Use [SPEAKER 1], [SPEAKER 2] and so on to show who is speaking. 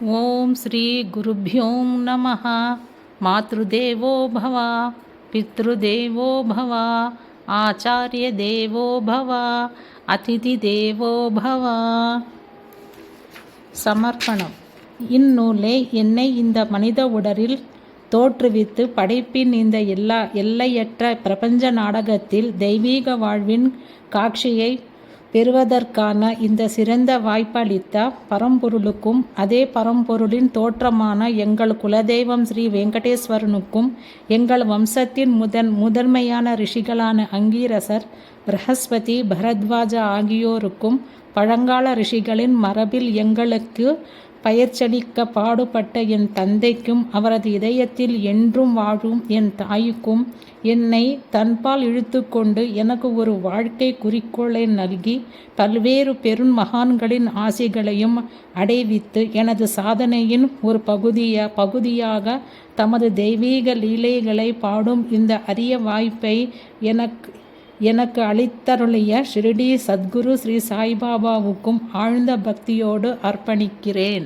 [SPEAKER 1] ஓம் ஸ்ரீ குருப்யோம் நமः. மாத்ருதேவோ பவ, பித்ருதேவோ பவ, ஆச்சாரிய தேவோ பவ, அதிதி தேவோ பவ. சமர்ப்பணம். இந்நூலை என்னை இந்த மனித உடலில் தோற்றுவித்து படைப்பின் இந்த எல்லையற்ற பிரபஞ்ச நாடகத்தில் தெய்வீக வாழ்வின் காட்சியை பெறுவதற்கான இந்த சிறந்த வாய்ப்பளித்த பரம்பொருளுக்கும், அதே பரம்பொருளின் தோற்றமான எங்கள் குலதெய்வம் ஸ்ரீ வெங்கடேஸ்வரனுக்கும், எங்கள் வம்சத்தின் முதன்மையான ரிஷிகளான அங்கீரசர், பிரகஸ்பதி, பரத்வாஜ ஆகியோருக்கும், பழங்கால ரிஷிகளின் மரபில் எங்களுக்கு பயிற்சளிக்க பாடுபட்ட என் தந்தைக்கும், அவரது இதயத்தில் என்றும் வாழும் என் தாய்க்கும், என்னை தன்பால் இழுத்து கொண்டு எனக்கு ஒரு வாழ்க்கை குறிக்கோளை நல்கி பல்வேறு பெரும் மகான்களின் ஆசிகளையும் அடைவித்து எனது சாதனையின் ஒரு பகுதியாக தமது தெய்வீக லீலைகளை பாடும் இந்த அரிய வாய்ப்பை எனக்கு அளித்தருளிய ஷிரடி சத்குரு ஸ்ரீ சாய்பாபாவுக்கும் ஆழ்ந்த பக்தியோடு அர்ப்பணிக்கிறேன்.